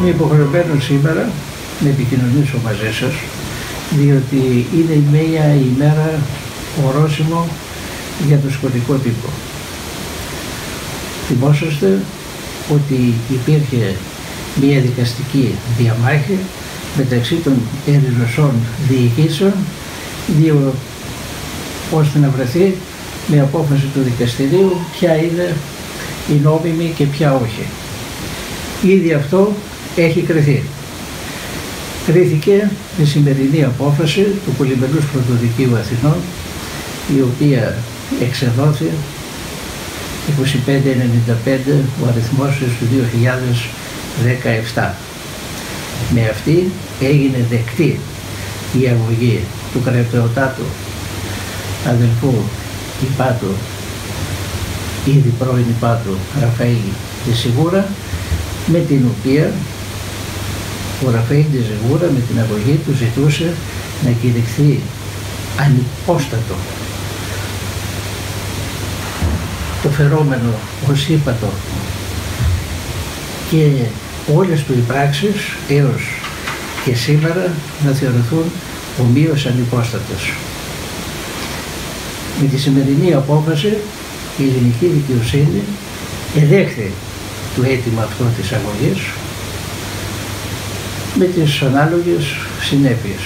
είμαι υποχρεωμένος σήμερα να επικοινωνήσω μαζί σας, διότι είναι μια ημέρα ορόσημο για το σκοτικό τύπο. Θυμόσαστε ότι υπήρχε μια δικαστική διαμάχη μεταξύ των ελληνικών διοικήσεων, ώστε να βρεθεί με απόφαση του δικαστηρίου ποια είναι η νόμιμη και ποια όχι. Ήδη αυτό έχει κριθεί. Κρίθηκε η σημερινή απόφαση του Πολυμελούς Πρωτοδικείου Αθηνών, η οποία εξεδόθη 2595 ο αριθμός του 2017. Με αυτή έγινε δεκτή η αγωγή του κρατεωτάτου αδελφού υπάτου, ήδη πρώην υπάτου Ραφαήλ de Segura, με την οποία ο Ραφαήλ de Segura με την αγωγή του ζητούσε να κηρυχθεί ανυπόστατο το φερόμενο ως ύπατο και όλες του οι πράξεις έως και σήμερα να θεωρηθούν ομοίως ανυπόστατες. Με τη σημερινή απόφαση η ελληνική δικαιοσύνη εδέχθη το αίτημα αυτό της αγωγής με τις ανάλογες συνέπειες.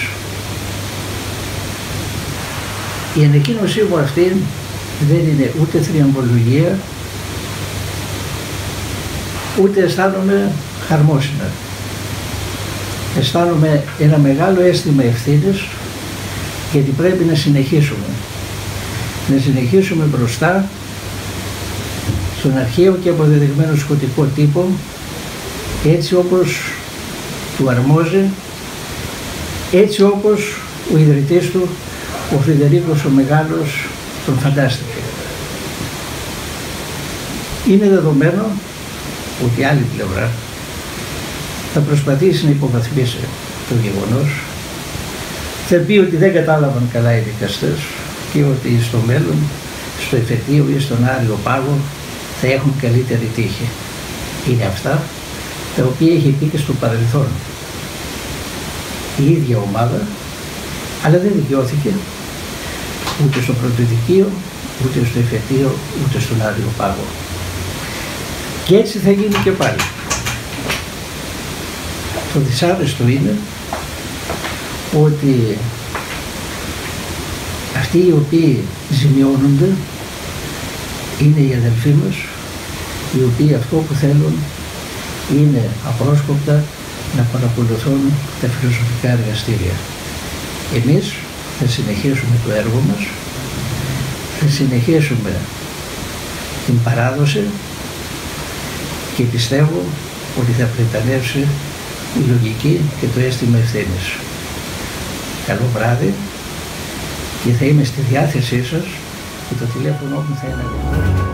Η ανακοίνωσή μου αυτή δεν είναι ούτε θριαμβολογία, ούτε αισθάνομαι χαρμόσυνα. Αισθάνομαι ένα μεγάλο αίσθημα ευθύνης, γιατί πρέπει να συνεχίσουμε. Να συνεχίσουμε μπροστά στον αρχαίο και αποδεδειγμένο σκοτικό τύπο, έτσι όπως του αρμόζει, έτσι όπως ο ιδρυτής του, ο Φρεντερίκος ο Μεγάλος, τον φαντάστηκε. Είναι δεδομένο ότι η άλλη πλευρά θα προσπαθήσει να υποβαθμίσει το γεγονός, θα πει ότι δεν κατάλαβαν καλά οι δικαστές και ότι στο μέλλον, στο εφετείο ή στον Άριο Πάγο θα έχουν καλύτερη τύχη. Είναι αυτά τα οποία έχει πει και στο παρελθόν η ίδια ομάδα, αλλά δεν δικαιώθηκε ούτε στο Πρωτοδικείο, ούτε στο εφετείο, ούτε στον Άριο Πάγο. Και έτσι θα γίνει και πάλι. Το δυσάρεστο είναι ότι αυτοί οι οποίοι ζημιώνονται είναι οι αδελφοί μας, οι οποίοι αυτό που θέλουν είναι απρόσκοπτα να παρακολουθούν τα φιλοσοφικά εργαστήρια. Εμείς θα συνεχίσουμε το έργο μας, θα συνεχίσουμε την παράδοση και πιστεύω ότι θα πρετανεύσει η λογική και το αίσθημα ευθύνης. Καλό βράδυ και θα είμαι στη διάθεσή σας και το τηλέφωνο μου θα είναι